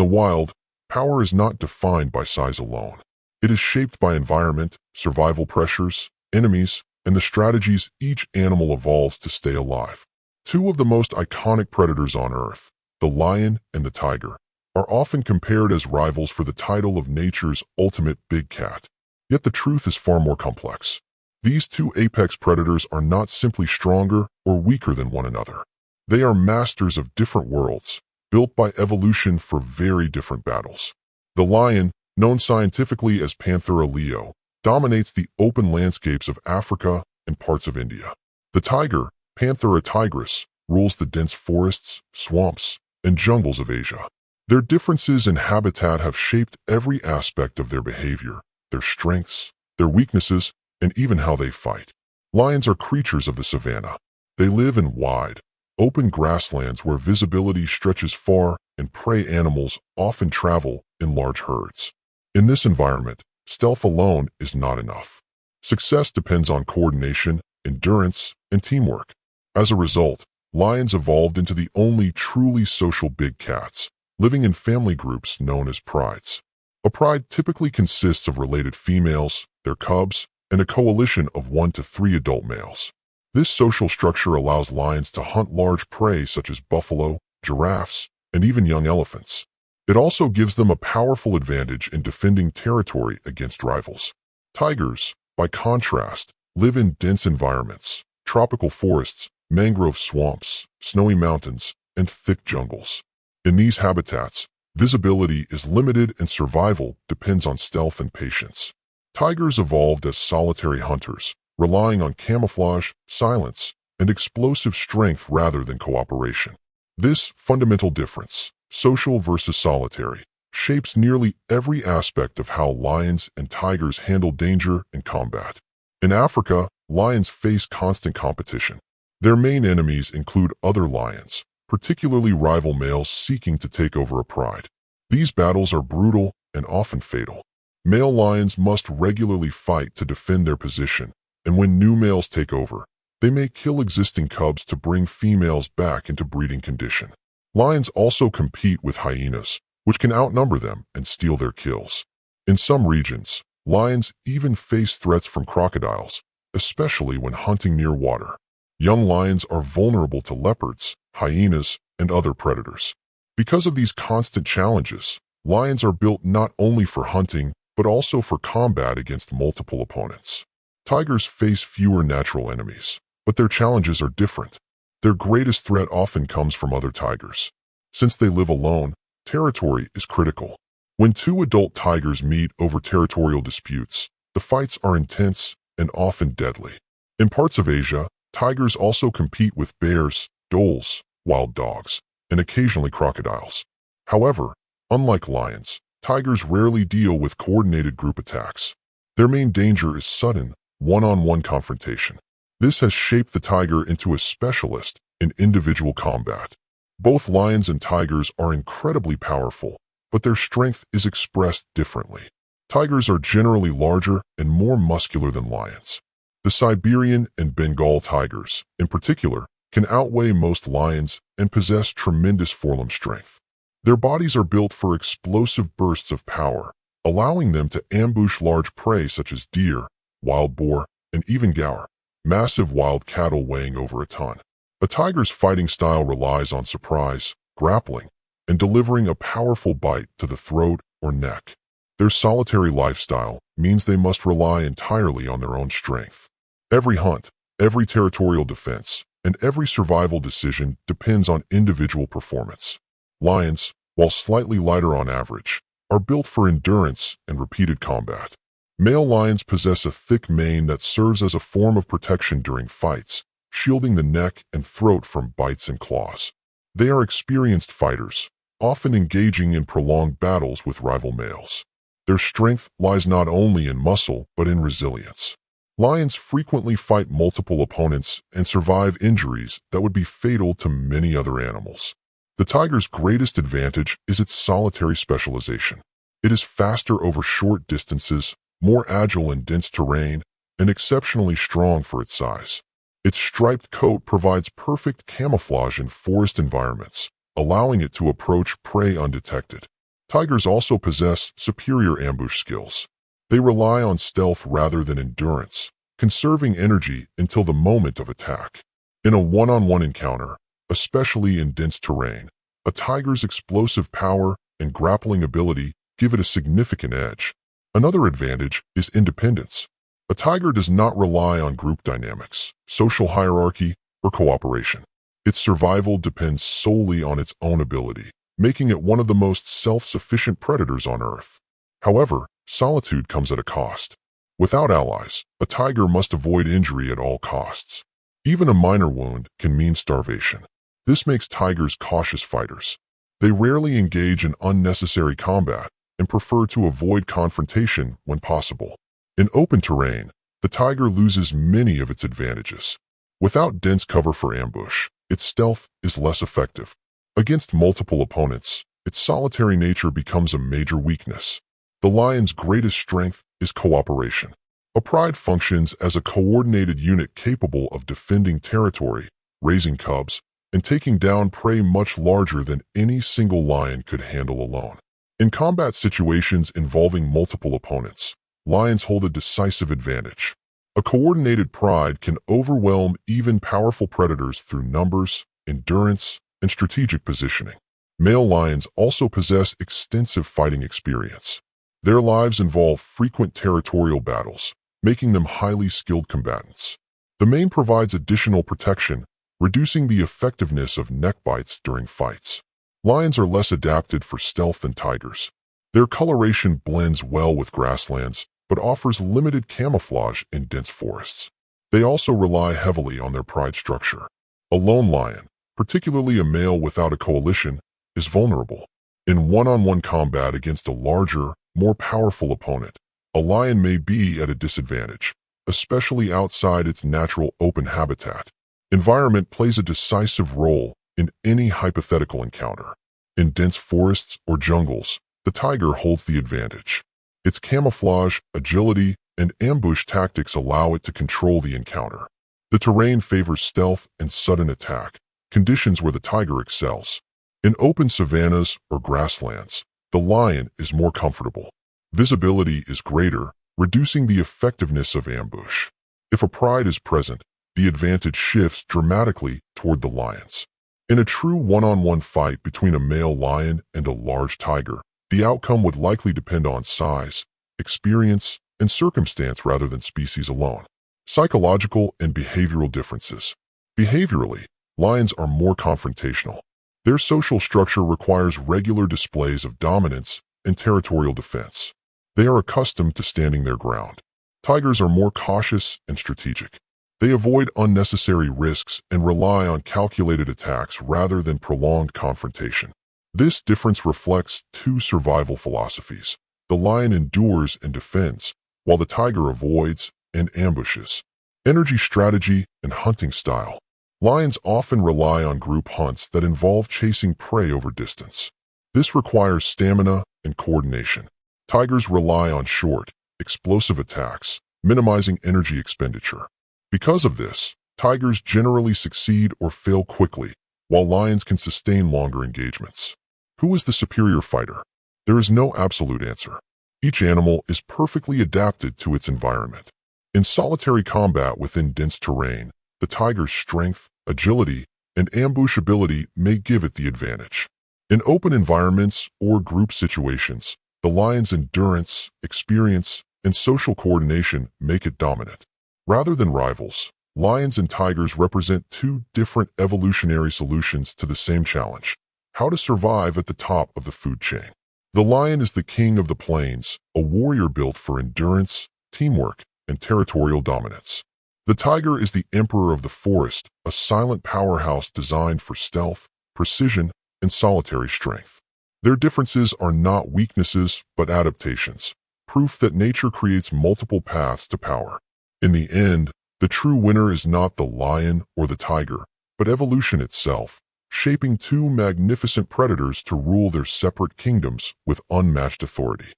the wild, power is not defined by size alone. It is shaped by environment, survival pressures, enemies, and the strategies each animal evolves to stay alive. Two of the most iconic predators on Earth, the lion and the tiger, are often compared as rivals for the title of nature's ultimate big cat. Yet the truth is far more complex. These two apex predators are not simply stronger or weaker than one another. They are masters of different worlds, built by evolution for very different battles. The lion, known scientifically as Panthera leo, dominates the open landscapes of Africa and parts of India. The tiger, Panthera tigris, rules the dense forests, swamps, and jungles of Asia. Their differences in habitat have shaped every aspect of their behavior, their strengths, their weaknesses, and even how they fight. Lions are creatures of the savanna. They live in wide, open grasslands where visibility stretches far and prey animals often travel in large herds. In this environment, stealth alone is not enough. Success depends on coordination, endurance, and teamwork. As a result, lions evolved into the only truly social big cats, living in family groups known as prides. A pride typically consists of related females, their cubs, and a coalition of 1 to 3 adult males. This social structure allows lions to hunt large prey such as buffalo, giraffes, and even young elephants. It also gives them a powerful advantage in defending territory against rivals. Tigers, by contrast, live in dense environments, tropical forests, mangrove swamps, snowy mountains, and thick jungles. In these habitats, visibility is limited and survival depends on stealth and patience. Tigers evolved as solitary hunters, relying on camouflage, silence, and explosive strength rather than cooperation. This fundamental difference, social versus solitary, shapes nearly every aspect of how lions and tigers handle danger and combat. In Africa, lions face constant competition. Their main enemies include other lions, particularly rival males seeking to take over a pride. These battles are brutal and often fatal. Male lions must regularly fight to defend their position, and when new males take over, they may kill existing cubs to bring females back into breeding condition. Lions also compete with hyenas, which can outnumber them and steal their kills. In some regions, lions even face threats from crocodiles, especially when hunting near water. Young lions are vulnerable to leopards, hyenas, and other predators. Because of these constant challenges, lions are built not only for hunting, but also for combat against multiple opponents. Tigers face fewer natural enemies, but their challenges are different. Their greatest threat often comes from other tigers. Since they live alone, territory is critical. When two adult tigers meet over territorial disputes, the fights are intense and often deadly. In parts of Asia, tigers also compete with bears, dholes, wild dogs, and occasionally crocodiles. However, unlike lions, tigers rarely deal with coordinated group attacks. Their main danger is sudden, one-on-one confrontation. This has shaped the tiger into a specialist in individual combat. Both lions and tigers are incredibly powerful, but their strength is expressed differently. Tigers are generally larger and more muscular than lions. The Siberian and Bengal tigers, in particular, can outweigh most lions and possess tremendous forelimb strength. Their bodies are built for explosive bursts of power, allowing them to ambush large prey such as deer, wild boar, and even gaur, massive wild cattle weighing over a ton. A tiger's fighting style relies on surprise, grappling, and delivering a powerful bite to the throat or neck. Their solitary lifestyle means they must rely entirely on their own strength. Every hunt, every territorial defense, and every survival decision depends on individual performance. Lions, while slightly lighter on average, are built for endurance and repeated combat. Male lions possess a thick mane that serves as a form of protection during fights, shielding the neck and throat from bites and claws. They are experienced fighters, often engaging in prolonged battles with rival males. Their strength lies not only in muscle but in resilience. Lions frequently fight multiple opponents and survive injuries that would be fatal to many other animals. The tiger's greatest advantage is its solitary specialization. It is faster over short distances, more agile in dense terrain, and exceptionally strong for its size. Its striped coat provides perfect camouflage in forest environments, allowing it to approach prey undetected. Tigers also possess superior ambush skills. They rely on stealth rather than endurance, conserving energy until the moment of attack. In a one-on-one encounter, especially in dense terrain, a tiger's explosive power and grappling ability give it a significant edge. Another advantage is independence. A tiger does not rely on group dynamics, social hierarchy, or cooperation. Its survival depends solely on its own ability, making it one of the most self-sufficient predators on Earth. However, solitude comes at a cost. Without allies, a tiger must avoid injury at all costs. Even a minor wound can mean starvation. This makes tigers cautious fighters. They rarely engage in unnecessary combat and prefer to avoid confrontation when possible. In open terrain, the tiger loses many of its advantages. Without dense cover for ambush, its stealth is less effective. Against multiple opponents, its solitary nature becomes a major weakness. The lion's greatest strength is cooperation. A pride functions as a coordinated unit capable of defending territory, raising cubs, and taking down prey much larger than any single lion could handle alone. In combat situations involving multiple opponents, lions hold a decisive advantage. A coordinated pride can overwhelm even powerful predators through numbers, endurance, and strategic positioning. Male lions also possess extensive fighting experience. Their lives involve frequent territorial battles, making them highly skilled combatants. The mane provides additional protection, reducing the effectiveness of neck bites during fights. Lions are less adapted for stealth than tigers. Their coloration blends well with grasslands, but offers limited camouflage in dense forests. They also rely heavily on their pride structure. A lone lion, particularly a male without a coalition, is vulnerable. In one-on-one combat against a larger, more powerful opponent, a lion may be at a disadvantage, especially outside its natural open habitat. Environment plays a decisive role in any hypothetical encounter. In dense forests or jungles, the tiger holds the advantage. Its camouflage, agility, and ambush tactics allow it to control the encounter. The terrain favors stealth and sudden attack, conditions where the tiger excels. In open savannas or grasslands, the lion is more comfortable. Visibility is greater, reducing the effectiveness of ambush. If a pride is present, the advantage shifts dramatically toward the lions. In a true one-on-one fight between a male lion and a large tiger, the outcome would likely depend on size, experience, and circumstance rather than species alone. Psychological and behavioral differences. Behaviorally, lions are more confrontational. Their social structure requires regular displays of dominance and territorial defense. They are accustomed to standing their ground. Tigers are more cautious and strategic. They avoid unnecessary risks and rely on calculated attacks rather than prolonged confrontation. This difference reflects two survival philosophies. The lion endures and defends, while the tiger avoids and ambushes. Energy strategy and hunting style. Lions often rely on group hunts that involve chasing prey over distance. This requires stamina and coordination. Tigers rely on short, explosive attacks, minimizing energy expenditure. Because of this, tigers generally succeed or fail quickly, while lions can sustain longer engagements. Who is the superior fighter? There is no absolute answer. Each animal is perfectly adapted to its environment. In solitary combat within dense terrain, the tiger's strength, agility, and ambush ability may give it the advantage. In open environments or group situations, the lion's endurance, experience, and social coordination make it dominant. Rather than rivals, lions and tigers represent two different evolutionary solutions to the same challenge: how to survive at the top of the food chain. The lion is the king of the plains, a warrior built for endurance, teamwork, and territorial dominance. The tiger is the emperor of the forest, a silent powerhouse designed for stealth, precision, and solitary strength. Their differences are not weaknesses, but adaptations, proof that nature creates multiple paths to power. In the end, the true winner is not the lion or the tiger, but evolution itself, shaping two magnificent predators to rule their separate kingdoms with unmatched authority.